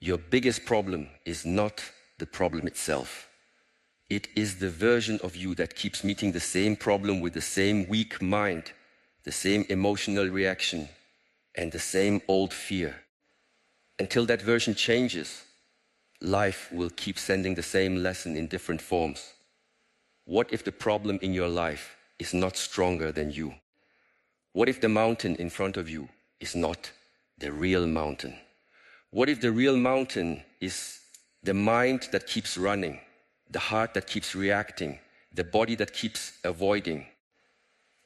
Your biggest problem is not the problem itself. It is the version of you that keeps meeting the same problem with the same weak mind, the same emotional reaction, and the same old fear. Until that version changes, life will keep sending the same lesson in different forms. What if the problem in your life is not stronger than you? What if the mountain in front of you is not the real mountain? What if the real mountain is the mind that keeps running, the heart that keeps reacting, the body that keeps avoiding,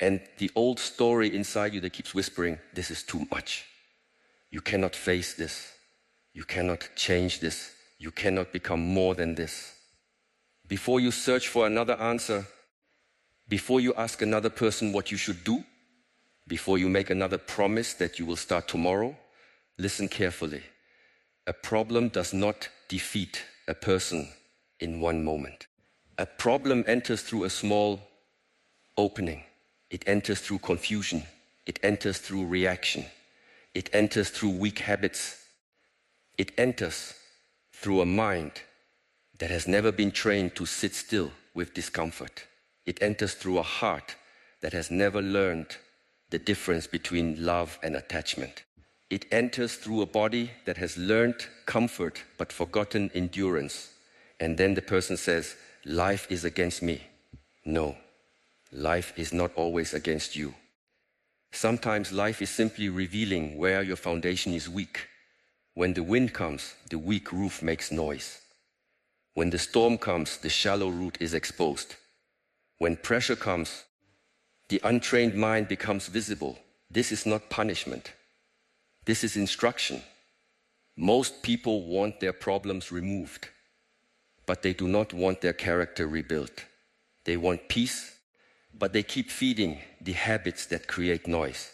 and the old story inside you that keeps whispering, this is too much. You cannot face this. You cannot change this. You cannot become more than this. Before you search for another answer, before you ask another person what you should do, before you make another promise that you will start tomorrow, listen carefully. A problem does not defeat a person in one moment. A problem enters through a small opening. It enters through confusion. It enters through reaction. It enters through weak habits. It enters through a mind that has never been trained to sit still with discomfort. It enters through a heart that has never learned the difference between love and attachment. It enters through a body that has learned comfort but forgotten endurance. And then the person says, life is against me. No, life is not always against you. Sometimes life is simply revealing where your foundation is weak. When the wind comes, the weak roof makes noise. When the storm comes, the shallow root is exposed. When pressure comes, the untrained mind becomes visible. This is not punishment. This is instruction. Most people want their problems removed, but they do not want their character rebuilt. They want peace, but they keep feeding the habits that create noise.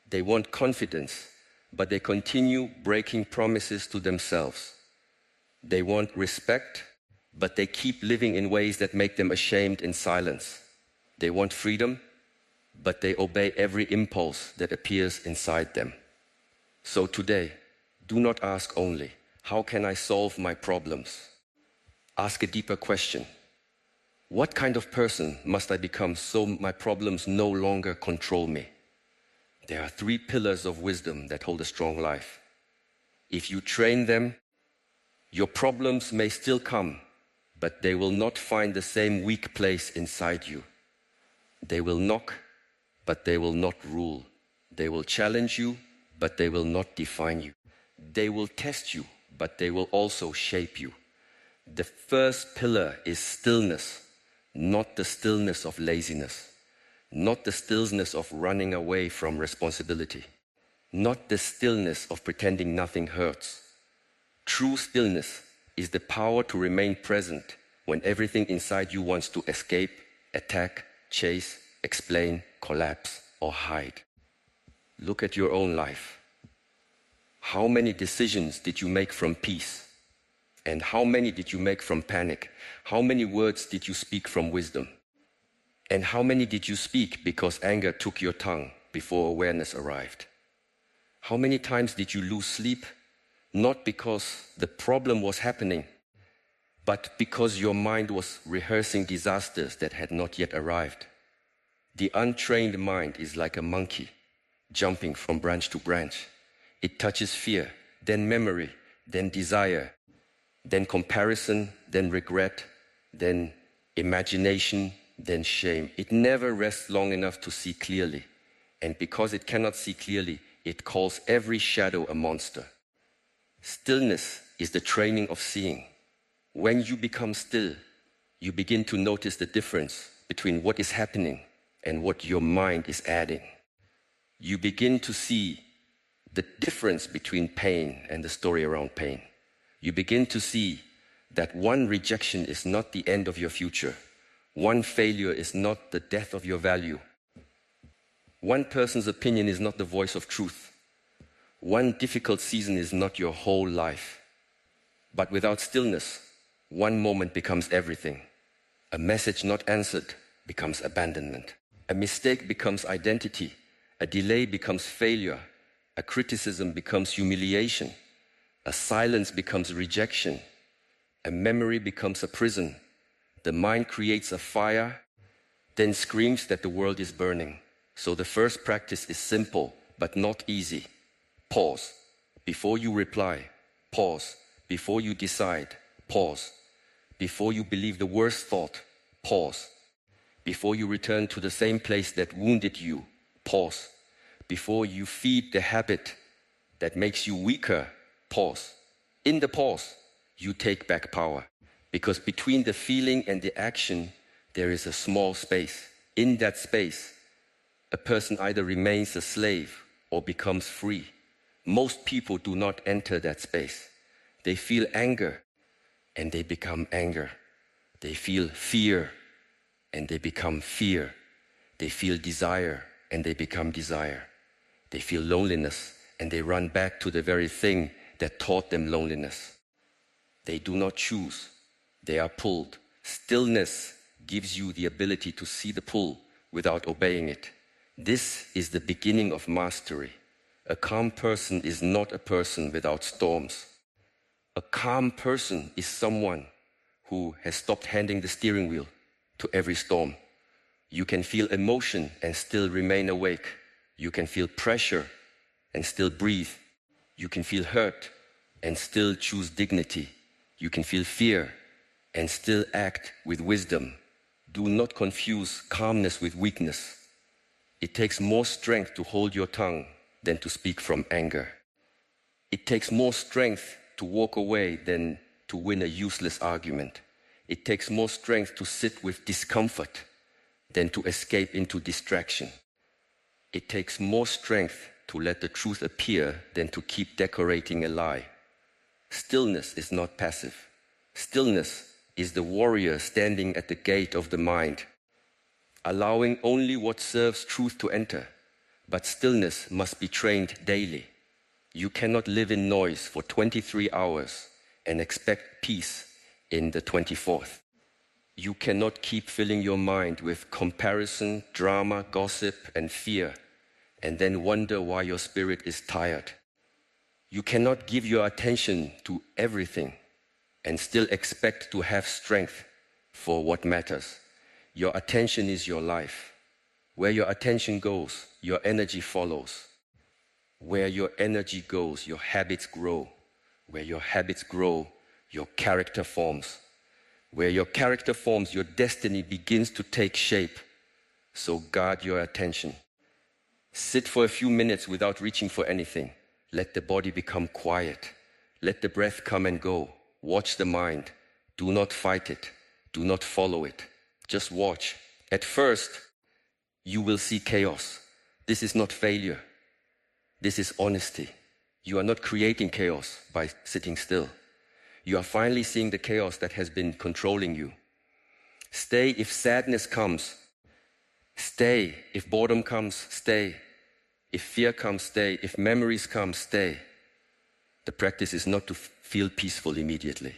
They want confidence, but they continue breaking promises to themselves. They want respect, but they keep living in ways that make them ashamed in silence. They want freedom, but they obey every impulse that appears inside them. So today, do not ask only, how can I solve my problems? Ask a deeper question. What kind of person must I become so my problems no longer control me? There are 3 pillars of wisdom that hold a strong life. If you train them, your problems may still come, but they will not find the same weak place inside you. They will knock, but they will not rule. They will challenge you, but they will not define you. They will test you, but they will also shape you. The first pillar is stillness, not the stillness of laziness, not the stillness of running away from responsibility, not the stillness of pretending nothing hurts. True stillness is the power to remain present when everything inside you wants to escape, attack, chase, explain, collapse, or hide. Look at your own life. How many decisions did you make from peace? And how many did you make from panic? How many words did you speak from wisdom? And how many did you speak because anger took your tongue before awareness arrived? How many times did you lose sleep? Not because the problem was happening, but because your mind was rehearsing disasters that had not yet arrived. The untrained mind is like a monkey, jumping from branch to branch. It touches fear, then memory, then desire, then comparison, then regret, then imagination, then shame. It never rests long enough to see clearly. And because it cannot see clearly, it calls every shadow a monster. Stillness is the training of seeing. When you become still, you begin to notice the difference between what is happening and what your mind is adding. You begin to see the difference between pain and the story around pain. You begin to see that one rejection is not the end of your future. One failure is not the death of your value. One person's opinion is not the voice of truth. One difficult season is not your whole life. But without stillness, one moment becomes everything. A message not answered becomes abandonment. A mistake becomes identity. A delay becomes failure. A criticism becomes humiliation. A silence becomes rejection. A memory becomes a prison. The mind creates a fire, then screams that the world is burning. So the first practice is simple, but not easy. Pause. Before you reply, pause. Before you decide, pause. Before you believe the worst thought, pause. Before you return to the same place that wounded you, pause. Before you feed the habit that makes you weaker, pause. In the pause, you take back power. Because between the feeling and the action, there is a small space. In that space, a person either remains a slave or becomes free. Most people do not enter that space. They feel anger and they become anger. They feel fear and they become fear. They feel desire and they become desire. They feel loneliness and they run back to the very thing that taught them loneliness. They do not choose. They are pulled. Stillness gives you the ability to see the pull without obeying it. This is the beginning of mastery. A calm person is not a person without storms. A calm person is someone who has stopped handing the steering wheel to every storm. You can feel emotion and still remain awake. You can feel pressure and still breathe. You can feel hurt and still choose dignity. You can feel fear and still act with wisdom. Do not confuse calmness with weakness. It takes more strength to hold your tongue than to speak from anger. It takes more strength to walk away than to win a useless argument. It takes more strength to sit with discomfort than to escape into distraction. It takes more strength to let the truth appear than to keep decorating a lie. Stillness is not passive. Stillness is the warrior standing at the gate of the mind, allowing only what serves truth to enter. But stillness must be trained daily. You cannot live in noise for 23 hours and expect peace in the 24th. You cannot keep filling your mind with comparison, drama, gossip, and fear, and then wonder why your spirit is tired. You cannot give your attention to everything and still expect to have strength for what matters. Your attention is your life. Where your attention goes, your energy follows. Where your energy goes, your habits grow. Where your habits grow, your character forms. Where your character forms, your destiny begins to take shape. So guard your attention. Sit for a few minutes without reaching for anything. Let the body become quiet. Let the breath come and go. Watch the mind. Do not fight it. Do not follow it. Just watch. At first, you will see chaos. This is not failure. This is honesty. You are not creating chaos by sitting still. You are finally seeing the chaos that has been controlling you. Stay if sadness comes. Stay if boredom comes. Stay. If fear comes, stay. If memories come, stay. The practice is not to feel peaceful immediately.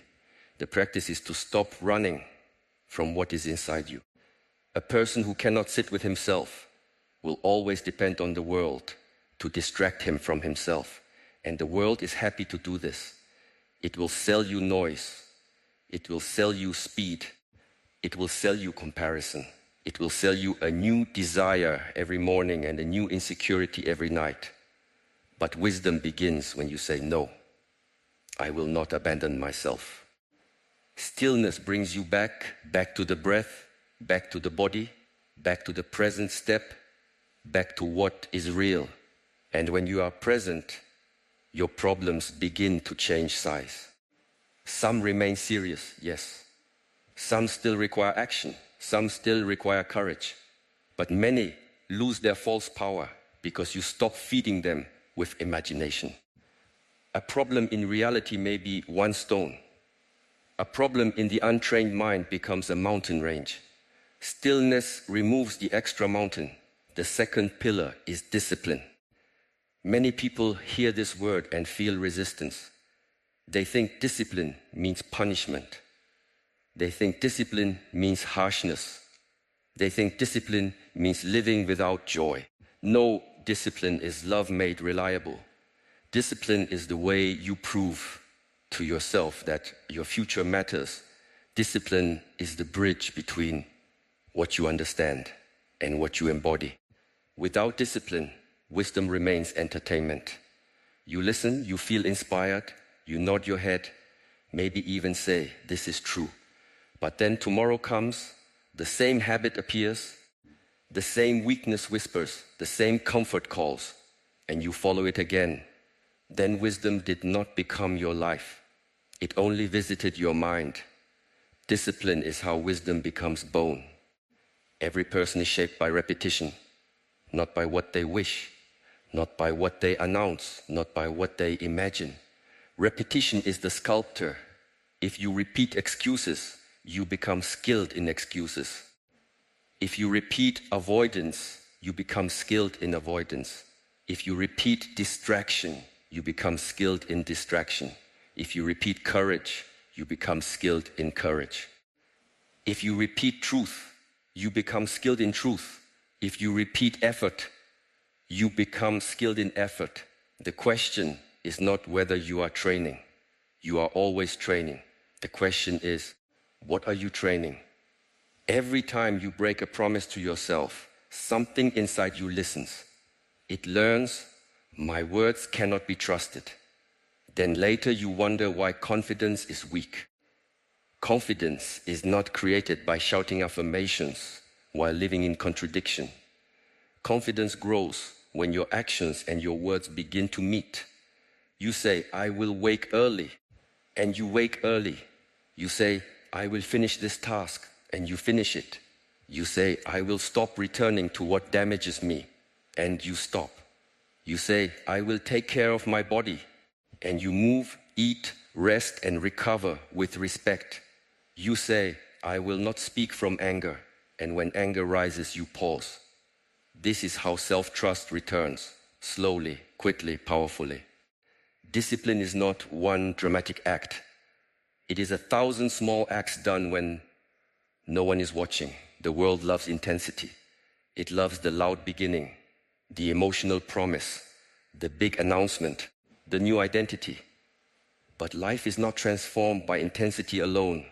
The practice is to stop running from what is inside you. A person who cannot sit with himself will always depend on the world to distract him from himself. And the world is happy to do this. It will sell you noise. It will sell you speed. It will sell you comparison. It will sell you a new desire every morning and a new insecurity every night. But wisdom begins when you say, no, I will not abandon myself. Stillness brings you back to the breath, back to the body, back to the present step, back to what is real. And when you are present, your problems begin to change size. Some remain serious, yes. Some still require action. Some still require courage. But many lose their false power because you stop feeding them with imagination. A problem in reality may be one stone. A problem in the untrained mind becomes a mountain range. Stillness removes the extra mountain. The second pillar is discipline. Many people hear this word and feel resistance. They think discipline means punishment. They think discipline means harshness. They think discipline means living without joy. No, discipline is love made reliable. Discipline is the way you prove to yourself that your future matters. Discipline is the bridge between what you understand and what you embody. Without discipline, wisdom remains entertainment. You listen, you feel inspired, you nod your head, maybe even say, "This is true." But then tomorrow comes, the same habit appears, the same weakness whispers, the same comfort calls, and you follow it again. Then wisdom did not become your life. It only visited your mind. Discipline is how wisdom becomes bone. Every person is shaped by repetition, not by what they wish, not by what they announce, not by what they imagine. Repetition is the sculptor. If you repeat excuses, you become skilled in excuses. If you repeat avoidance, you become skilled in avoidance. If you repeat distraction, you become skilled in distraction. If you repeat courage, you become skilled in courage. If you repeat truth, you become skilled in truth. If you repeat effort, you become skilled in effort. The question is not whether you are training. You are always training. The question is, what are you training? Every time you break a promise to yourself, something inside you listens. It learns, my words cannot be trusted. Then later you wonder why confidence is weak. Confidence is not created by shouting affirmations while living in contradiction. Confidence grows when your actions and your words begin to meet. You say, "I will wake early," and you wake early. You say, "I will finish this task," and you finish it. You say, "I will stop returning to what damages me," and you stop. You say, "I will take care of my body," and you move, eat, rest, and recover with respect. You say, "I will not speak from anger," and when anger rises, you pause. This is how self-trust returns, slowly, quickly, powerfully. Discipline is not one dramatic act. It is 1,000 small acts done when no one is watching. The world loves intensity. It loves the loud beginning, the emotional promise, the big announcement, the new identity. But life is not transformed by intensity alone.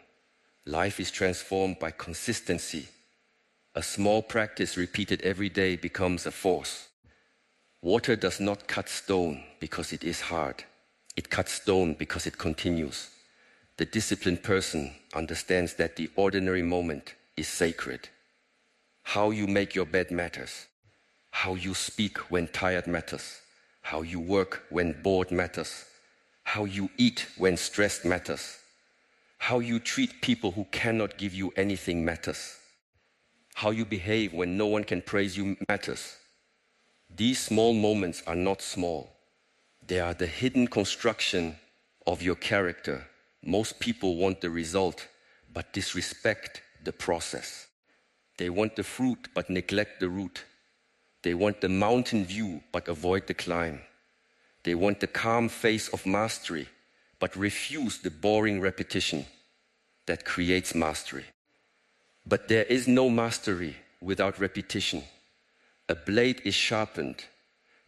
Life is transformed by consistency. A small practice repeated every day becomes a force. Water does not cut stone because it is hard. It cuts stone because it continues. The disciplined person understands that the ordinary moment is sacred. How you make your bed matters. How you speak when tired matters. How you work when bored matters. How you eat when stressed matters. How you treat people who cannot give you anything matters. How you behave when no one can praise you matters. These small moments are not small. They are the hidden construction of your character. Most people want the result, but disrespect the process. They want the fruit, but neglect the root. They want the mountain view, but avoid the climb. They want the calm face of mastery, but refuse the boring repetition that creates mastery. But there is no mastery without repetition. A blade is sharpened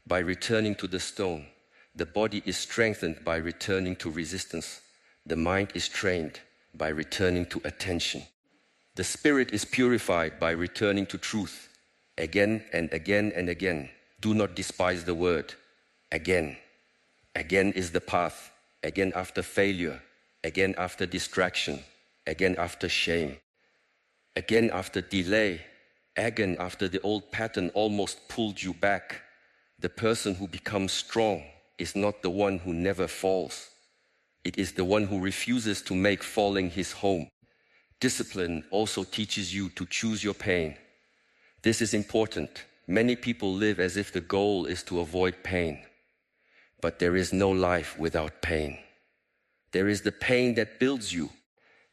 by returning to the stone. The body is strengthened by returning to resistance. The mind is trained by returning to attention. The spirit is purified by returning to truth. Again and again and again. Do not despise the word. Again. Again is the path. Again after failure. Again after distraction. Again after shame. Again after delay. Again after the old pattern almost pulled you back. The person who becomes strong is not the one who never falls. It is the one who refuses to make falling his home. Discipline also teaches you to choose your pain. This is important. Many people live as if the goal is to avoid pain. But there is no life without pain. There is the pain that builds you,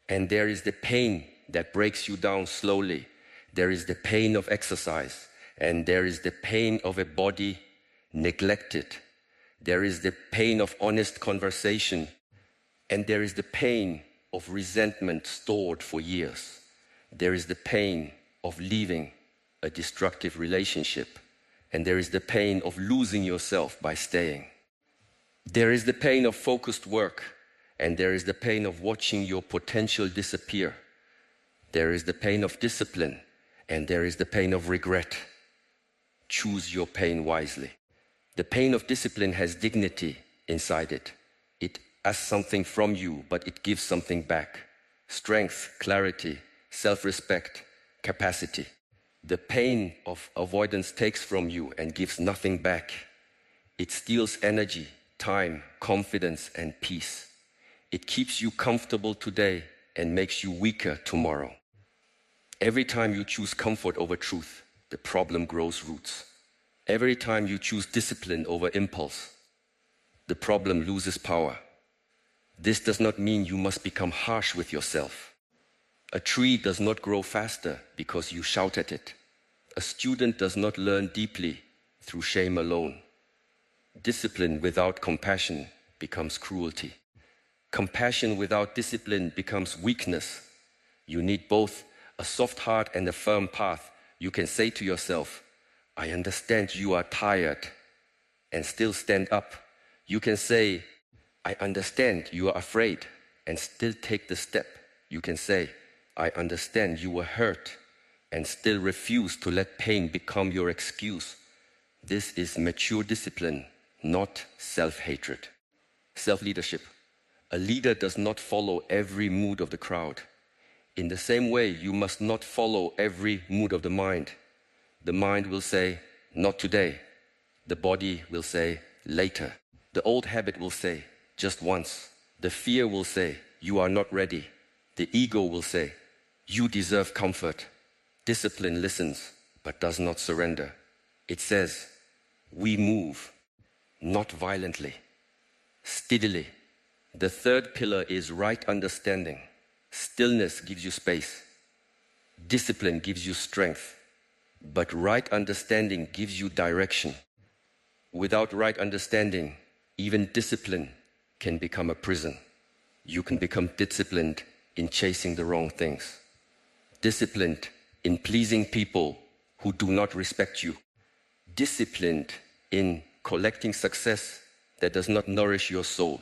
and there is the pain that breaks you down slowly. There is the pain of exercise, and there is the pain of a body neglected. There is the pain of honest conversation, and there is the pain of resentment stored for years. There is the pain of leaving a destructive relationship, and there is the pain of losing yourself by staying. There is the pain of focused work, and there is the pain of watching your potential disappear. There is the pain of discipline, and there is the pain of regret. Choose your pain wisely. The pain of discipline has dignity inside it. It asks something from you, but it gives something back. Strength, clarity, self-respect, capacity. The pain of avoidance takes from you and gives nothing back. It steals energy, time, confidence, and peace. It keeps you comfortable today and makes you weaker tomorrow. Every time you choose comfort over truth, the problem grows roots. Every time you choose discipline over impulse, the problem loses power. This does not mean you must become harsh with yourself. A tree does not grow faster because you shout at it. A student does not learn deeply through shame alone. Discipline without compassion becomes cruelty. Compassion without discipline becomes weakness. You need both a soft heart and a firm path. You can say to yourself, I understand you are tired, and still stand up. You can say, I understand you are afraid, and still take the step. You can say, I understand you were hurt, and still refuse to let pain become your excuse. This is mature discipline, not self-hatred. Self-leadership. A leader does not follow every mood of the crowd. In the same way, you must not follow every mood of the mind. The mind will say, not today. The body will say, later. The old habit will say, just once. The fear will say, you are not ready. The ego will say, you deserve comfort. Discipline listens, but does not surrender. It says, we move, not violently, steadily. The third pillar is right understanding. Stillness gives you space. Discipline gives you strength. But right understanding gives you direction. Without right understanding, even discipline can become a prison. You can become disciplined in chasing the wrong things. Disciplined in pleasing people who do not respect you. Disciplined in collecting success that does not nourish your soul.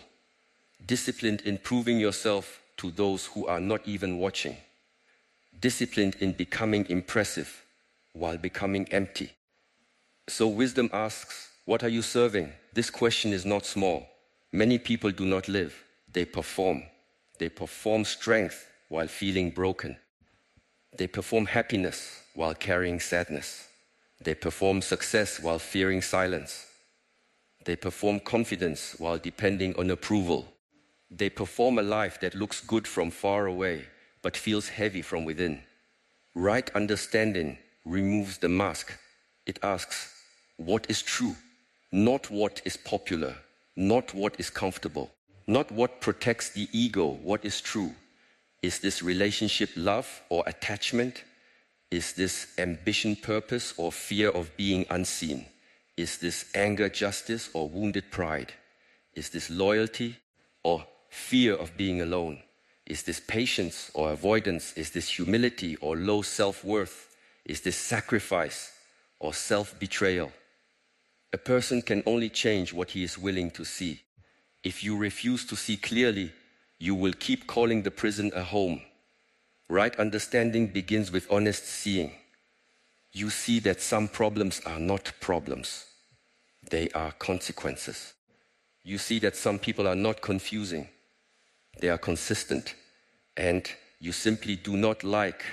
Disciplined in proving yourself to those who are not even watching. Disciplined in becoming impressive while becoming empty. So wisdom asks, what are you serving? This question is not small. Many people do not live, they perform. They perform strength while feeling broken. They perform happiness while carrying sadness. They perform success while fearing silence. They perform confidence while depending on approval. They perform a life that looks good from far away, but feels heavy from within. Right understanding removes the mask. It asks, what is true? Not what is popular, not what is comfortable, not what protects the ego. What is true? Is this relationship love or attachment? Is this ambition purpose or fear of being unseen? Is this anger justice or wounded pride? Is this loyalty or fear of being alone? Is this patience or avoidance? Is this humility or low self-worth? Is this sacrifice or self-betrayal? A person can only change what he is willing to see. If you refuse to see clearly, you will keep calling the prison a home. Right understanding begins with honest seeing. You see that some problems are not problems. They are consequences. You see that some people are not confusing. They are consistent. And you simply do not like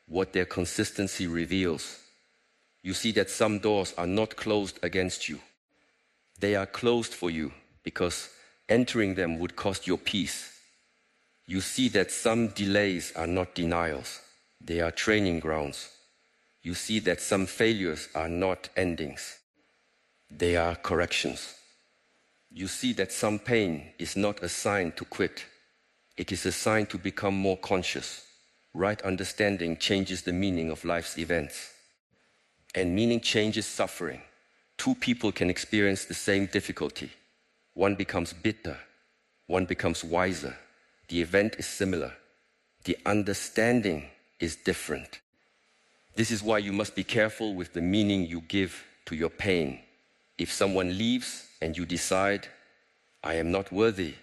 what their consistency reveals. You see that some doors are not closed against you. They are closed for you because entering them would cost your peace. You see that some delays are not denials. They are training grounds. You see that some failures are not endings. They are corrections. You see that some pain is not a sign to quit. It is a sign to become more conscious. Right understanding changes the meaning of life's events. And meaning changes suffering. Two people can experience the same difficulty. One becomes bitter. One becomes wiser. The event is similar. The understanding is different. This is why you must be careful with the meaning you give to your pain. If someone leaves and you decide, I am not worthy.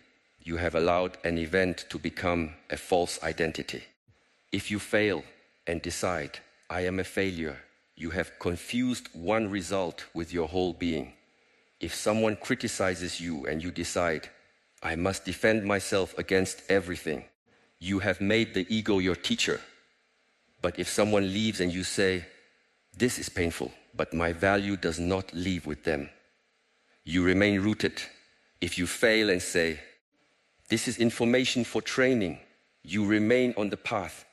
You have allowed an event to become a false identity. If you fail and decide, I am a failure, you have confused one result with your whole being. If someone criticizes you and you decide, I must defend myself against everything, you have made the ego your teacher. But if someone leaves and you say, this is painful, but my value does not leave with them, you remain rooted. If you fail and say, this is information for training, you remain on the path.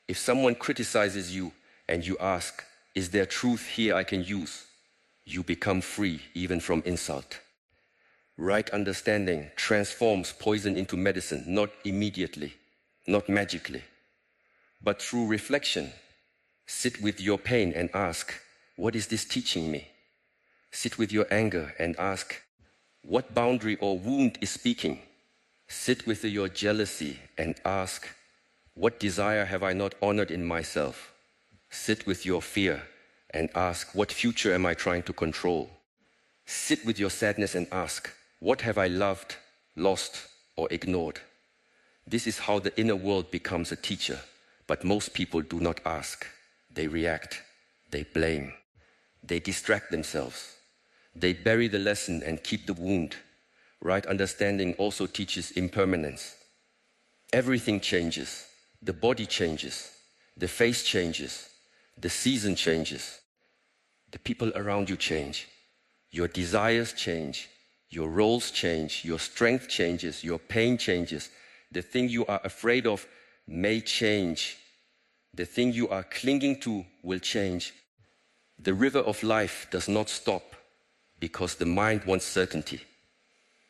If someone criticizes you and you ask, is there truth here I can use? You become free even from insult. Right understanding transforms poison into medicine, not immediately, not magically, but through reflection. Sit with your pain and ask, what is this teaching me? Sit with your anger and ask, what boundary or wound is speaking? Sit with your jealousy and ask, what desire have I not honored in myself? Sit with your fear and ask, what future am I trying to control? Sit with your sadness and ask, what have I loved, lost, or ignored? This is how the inner world becomes a teacher, but most people do not ask. They react, they blame, they distract themselves. They bury the lesson and keep the wound. Right understanding also teaches impermanence. Everything changes. The body changes. The face changes. The season changes. The people around you change. Your desires change. Your roles change. Your strength changes. Your pain changes. The thing you are afraid of may change. The thing you are clinging to will change. The river of life does not stop because the mind wants certainty.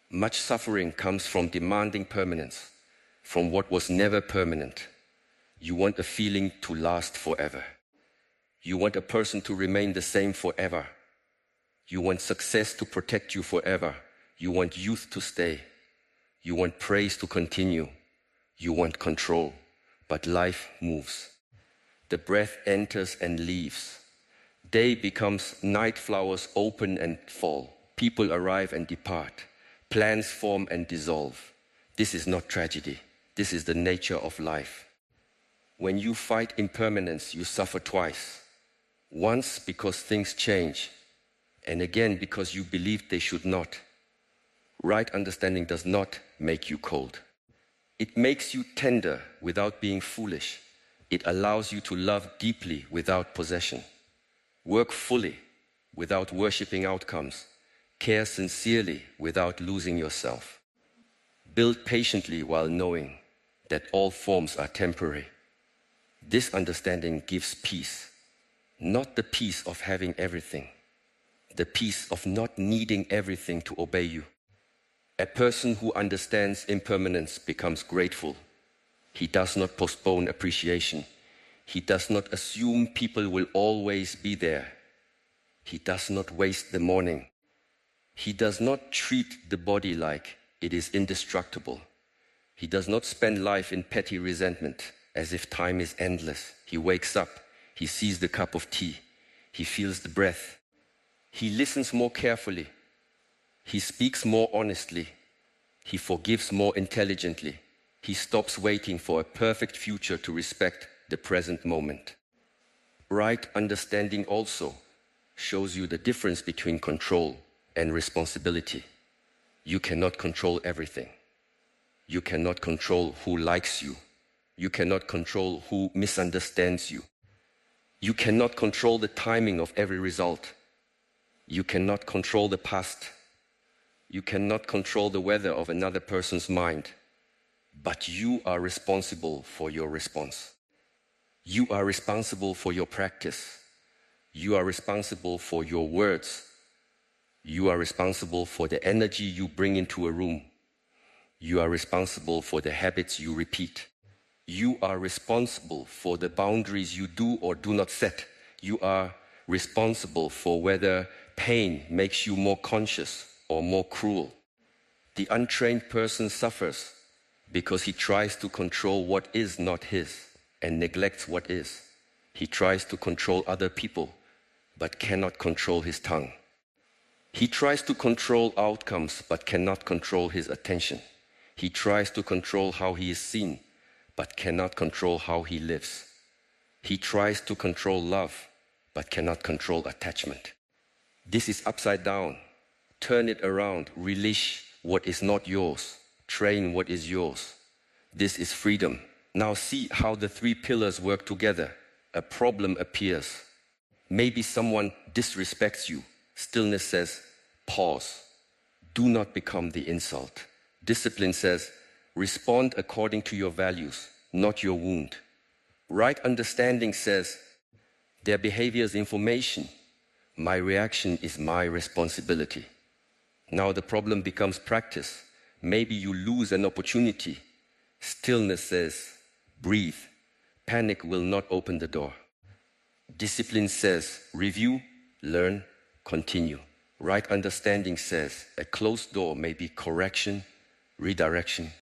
Much suffering comes from demanding permanence, from what was never permanent. You want a feeling to last forever. You want a person to remain the same forever. You want success to protect you forever. You want youth to stay. You want praise to continue. You want control. But life moves. The breath enters and leaves. Day becomes night, flowers open and fall. People arrive and depart. Plans form and dissolve. This is not tragedy. This is the nature of life. When you fight impermanence, you suffer twice. Once because things change, and again because you believed they should not. Right understanding does not make you cold. It makes you tender without being foolish. It allows you to love deeply without possession. Work fully without worshipping outcomes. Care sincerely without losing yourself. Build patiently while knowing that all forms are temporary. This understanding gives peace, not the peace of having everything, the peace of not needing everything to obey you. A person who understands impermanence becomes grateful. He does not postpone appreciation. He does not assume people will always be there. He does not waste the morning. He does not treat the body like it is indestructible. He does not spend life in petty resentment as if time is endless. He wakes up. He sees the cup of tea. He feels the breath. He listens more carefully. He speaks more honestly. He forgives more intelligently. He stops waiting for a perfect future to respect the present moment. Right understanding also shows you the difference between control and responsibility. You cannot control everything. You cannot control who likes you. You cannot control who misunderstands you. You cannot control the timing of every result. You cannot control the past. You cannot control the weather of another person's mind. But you are responsible for your response. You are responsible for your practice. You are responsible for your words. You are responsible for the energy you bring into a room. You are responsible for the habits you repeat. You are responsible for the boundaries you do or do not set. You are responsible for whether pain makes you more conscious or more cruel. The untrained person suffers because he tries to control what is not his and neglects what is. He tries to control other people but cannot control his tongue. He tries to control outcomes but cannot control his attention. He tries to control how he is seen but cannot control how he lives. He tries to control love but cannot control attachment. This is upside down. Turn it around. Release what is not yours. Train what is yours. This is freedom. Now see how the three pillars work together. A problem appears. Maybe someone disrespects you. Stillness says, pause. Do not become the insult. Discipline says, respond according to your values, not your wound. Right understanding says, their behavior is information. My reaction is my responsibility. Now the problem becomes practice. Maybe you lose an opportunity. Stillness says, breathe. Panic will not open the door. Discipline says, review, learn, continue. Right understanding says, a closed door may be correction, redirection,